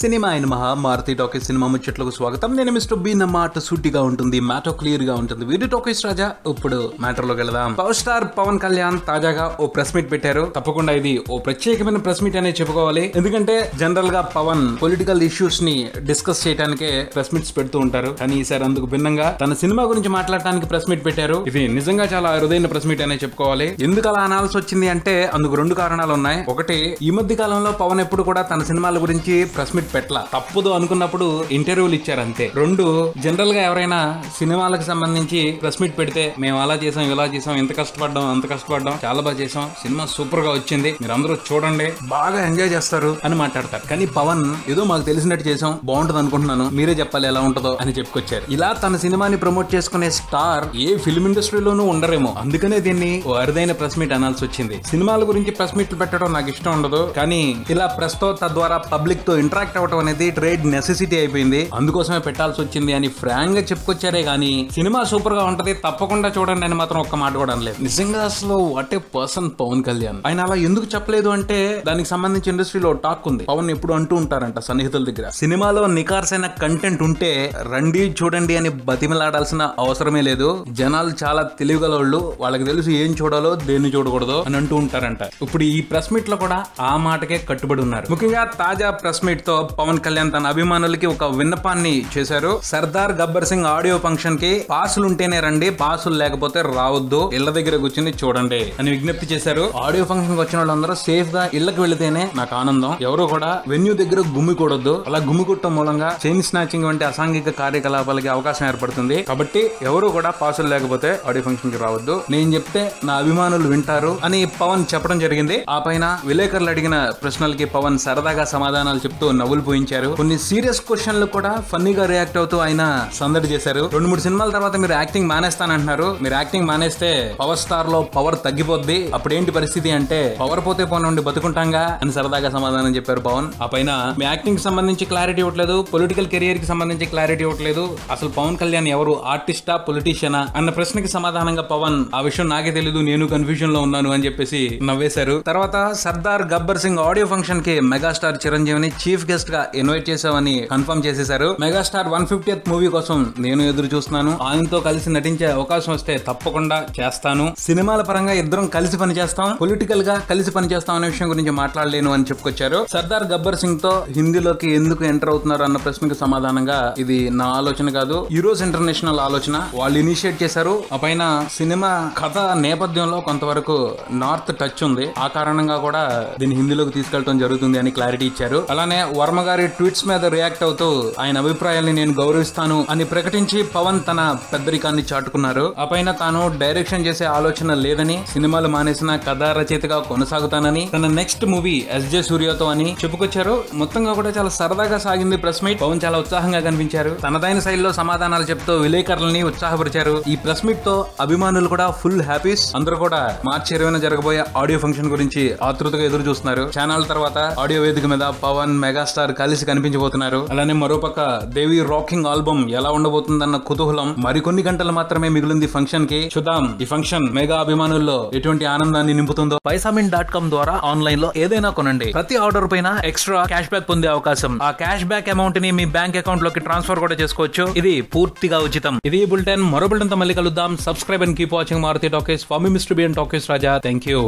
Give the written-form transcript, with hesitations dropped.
Cinema అయిన Maruti talkies cinema ముచ్చట్లకు స్వాగతం. నేను మిస్టర్ బి. నా మాట సూటిగా ఉంటుంది, మ్యాటర్ క్లియర్ గా ఉంటుంది. వీడియో టాకీస్ రాజా. ఇప్పుడు మ్యాటర్ లోకి వెళదాం. పవర్ స్టార్ పవన్ కళ్యాణ్ తాజాగా ఓ ప్రెస్ మీట్ పెట్టారు. తప్పకుండా ఇది ఓ ప్రత్యేకమైన ప్రెస్ మీట్ అనే చెప్పుకోవాలి. ఎందుకంటే జనరల్ గా పవన్ పొలిటికల్ ఇష్యూస్ ని డిస్కస్ చేయడానికే ప్రెస్ మీట్స్ పెడుతూ ఉంటారు. కానీ ఈసారి అందుకు భిన్నంగా తన సినిమా గురించి మాట్లాడటానికి ప్రెస్ మీట్ పెట్టారు. ఇది నిజంగా చాలా అరుదైన ప్రెస్ మీట్ అనే చెప్పుకోవాలి. ఎందుకు అలా అనాల్సి వచ్చింది అంటే అందుకు రెండు కారణాలు ఉన్నాయి. ఒకటి, ఈ మధ్య కాలంలో పవన్ ఎప్పుడు కూడా తన సినిమాల గురించి ప్రెస్ మీట్ పెట్టలా. తప్పదు అనుకున్నప్పుడు ఇంటర్వ్యూలు ఇచ్చారు అంతే. రెండు, జనరల్ గా ఎవరైనా సినిమాలకు సంబంధించి ప్రెస్ మీట్ పెడితే మేము అలా చేసాం, ఇలా చేసాం, ఎంత కష్టపడ్డాం, అంత కష్టపడ్డాం, చాలా బాగా చేసాం, సినిమా సూపర్ గా వచ్చింది, మీరు అందరూ చూడండి, బాగా ఎంజాయ్ చేస్తారు అని మాట్లాడతారు. కానీ పవన్ ఏదో మాకు తెలిసినట్టు చేసాం, బాగుంటుంది అనుకుంటున్నాను, మీరే చెప్పాలి ఎలా ఉంటుందో అని చెప్పుకొచ్చారు. ఇలా తన సినిమాని ప్రమోట్ చేసుకునే స్టార్ ఏ ఫిల్మ్ ఇండస్ట్రీలోనూ ఉండరేమో. అందుకనే దీన్ని ఓ అరుదైన ప్రెస్ మీట్ అనాల్సి వచ్చింది. సినిమాల గురించి ప్రెస్ మీట్లు పెట్టడం నాకు ఇష్టం ఉండదు, కానీ ఇలా ప్రెస్ తో తద్వారా పబ్లిక్ తో ఇంటరాక్ట్ అవ్వడం అనేది ట్రేడ్ నెసెసిటీ అయిపోయింది, అందుకోసమే పెట్టాల్సి వచ్చింది అని ఫ్రాంక్ గా చెప్పుకొచ్చారే గానీ సినిమా సూపర్ గా ఉంటది, తప్పకుండా చూడండి అని మాత్రం ఒక్క మాట కూడా అనలేదు. నిజంగా అసలు what a person Pawan Kalyan. ఆయన అలా ఎందుకు చెప్పలేదు అంటే దానికి సంబంధించి ఇండస్ట్రీలో టాక్ ఉంది. పవన్ ఎప్పుడు అంటూ ఉంటారంట సన్నిహితుల దగ్గర, సినిమాలో నికార్సైన కంటెంట్ ఉంటే రండి చూడండి అని బతిమలాడాల్సిన అవసరమే లేదు, జనాలు చాలా తెలివిగలవాళ్ళు, వాళ్ళకి తెలుసు ఏం చూడాలో దేన్ని చూడకూడదు అని అంటూ ఉంటారంట. ఇప్పుడు ఈ ప్రెస్ మీట్ లో కూడా ఆ మాటకే కట్టుబడి ఉన్నారు. ముఖ్యంగా తాజా ప్రెస్ మీట్ తో పవన్ కళ్యాణ్ తన అభిమానులకి ఒక విన్నపాన్ని చేశారు. సర్దార్ గబ్బర్ సింగ్ ఆడియో ఫంక్షన్ కి పాసులు ఉంటేనే రండి, పాసులు లేకపోతే రావద్దు, ఇళ్ల దగ్గర కూర్చుని చూడండి అని విజ్ఞప్తి చేశారు. ఆడియో ఫంక్షన్ కి వచ్చిన వాళ్ళందరూ సేఫ్ గా ఇళ్లకు వెళితేనే నాకు ఆనందం, ఎవరు కూడా వెన్యూ దగ్గర గుమ్మికూడదు, అలా గుమ్మికుట్టడం మూలంగా చైన్ స్నాచింగ్ వంటి అసాంఘిక కార్యకలాపాలకి అవకాశం ఏర్పడుతుంది. కాబట్టి ఎవరు కూడా పాసులు లేకపోతే ఆడియో ఫంక్షన్ కి రావద్దు, నేను చెప్తే నా అభిమానులు వింటారు అని పవన్ చెప్పడం జరిగింది. ఆ పైన విలేకరులు అడిగిన ప్రశ్నలకి పవన్ సరదాగా సమాధానాలు చెప్తూ నవ్వులు పోయించారు. కొన్ని సీరియస్ క్వశ్చన్లు కూడా ఫన్నీగా రియాక్ట్ అవుతూ ఆయన సందడి చేశారు. 2-3 సినిమాల తర్వాత మీరు యాక్టింగ్ మానేస్తానంటున్నారు, మీరు యాక్టింగ్ మానేస్తే పవర్ స్టార్ లో పవర్ తగ్గిపోద్ది, అప్పుడేంటి పరిస్థితి అంటే పవర్ పోతే పోనండి బతుకుంటాంగా అని సరదాగా సమాధానం చెప్పారు పవన్. ఆ పైన మీ యాక్టింగ్ సంబంధించి క్లారిటీ ఇవ్వట్లేదు, పొలిటికల్ కెరియర్ కి సంబంధించి క్లారిటీ ఇవ్వట్లేదు, అసలు పవన్ కళ్యాణ్ ఎవరు, ఆర్టిస్టా పొలిటీషియనా అన్న ప్రశ్నకి సమాధానంగా పవన్ ఆ విషయం నాకే తెలీదు, నేను కన్ఫ్యూజన్ లో ఉన్నాను అని చెప్పేసి నవ్వేశారు. తర్వాత సర్దార్ గబ్బర్ సింగ్ ఆడియో ఫంక్షన్ కి మెగాస్టార్ చిరంజీవిని చీఫ్ గెస్ట్ గా ఇన్వైట్ చేసామని కన్ఫర్మ్ చేసేశారు. మెగాస్టార్ 150th మూవీ కోసం నేను ఎదురు చూస్తున్నాను, ఆయనతో కలిసి నటించే అవకాశం వస్తే తప్పకుండా చేస్తాను, సినిమాల పరంగా ఇద్దరం కలిసి పనిచేస్తాం, పొలిటికల్ గా కలిసి పనిచేస్తాం అనే విషయం గురించి మాట్లాడలేను అని చెప్పుకొచ్చారు. సర్దార్ గబ్బర్ సింగ్ తో హిందీలోకి ఎందుకు ఎంటర్ అవుతున్నారు అన్న ప్రశ్నకు సమాధానంగా ఇది నా ఆలోచన కాదు, ఈరోజు ఇంటర్నేషనల్ ఆలోచన, వాళ్ళు ఇనిషియేట్ చేశారు. ఆ పైన సినిమా కథ నేపథ్యంలో కొంతవరకు నార్త్ టచ్ ఉంది, ఆ కారణంగా కూడా దీన్ని హిందీలోకి తీసుకెళ్లడం జరుగుతుంది అని క్లారిటీ ఇచ్చారు. అలానే వర్మ గారి ట్వీట్స్ మీద రియాక్ట్ అవుతూ ఆయన అభిప్రాయాల్ని నేను గౌరవిస్తాను అని ప్రకటించి పవన్ తన పెద్దరికాన్ని చాటుకున్నారు. ఆ పైన తాను డైరెక్షన్ చేసే ఆలోచన లేదని, సినిమాలు మానేసిన కథా రచయితగా కొనసాగుతానని, తన నెక్స్ట్ మూవీ ఎస్జే సూర్యతో అని చెప్పుకొచ్చారు. మొత్తంగా కూడా చాలా సరదాగా సాగింది ప్రెస్ మీట్. పవన్ చాలా ఉత్సాహంగా కనిపించారు, తనదైన శైలిలో సమాధానాలు చెప్తూ విలేకరులని ఉత్సాహపరిచారు. ఈ ప్రెస్ మీట్ తో అభిమానులు కూడా ఫుల్ హ్యాపీస్. అందరూ కూడా మార్చి 20న జరగబోయే ఆడియో ఫంక్షన్ గురించి ఆతృతగా ఎదురు చూస్తున్నారు. ఛానల్ తర్వాత ఆడియో వేదిక మీద పవన్ మెగాస్టార్ కలిసి కనిపించబోతున్నారు. అలానే మరోపక్క దేవి రాకింగ్ ఆల్బమ్ ఎలా ఉండబోతుందన్న కుతూహలం. మరికొన్ని గంటలు మాత్రమే మిగిలింది ఫంక్షన్ కి. చూద్దాం ఈ ఫంక్షన్ మెగా అభిమానుల్లో ఎటువంటి ఆనందాన్ని నింపుతుందో. paisamin.com ద్వారా ఆన్లైన్ లో ఏదైనా కొనండి, ప్రతి ఆర్డర్ పైన ఎక్స్ట్రా క్యాష్ బ్యాక్ పొందే అవకాశం. ఆ క్యాష్ బ్యాక్ అమౌంట్ ని మీ బ్యాంక్ అకౌంట్ లోకి ట్రాన్స్ఫర్ కూడా చేసుకోవచ్చు. ఇది పూర్తిగా ఉచితం. ఇది బులెటిన్. మరో బులెటిన్ తో మళ్ళీ కలుద్దాం. Subscribe and keep watching Maruti Talkies. For me mister B and Talkies Raja. Thank you.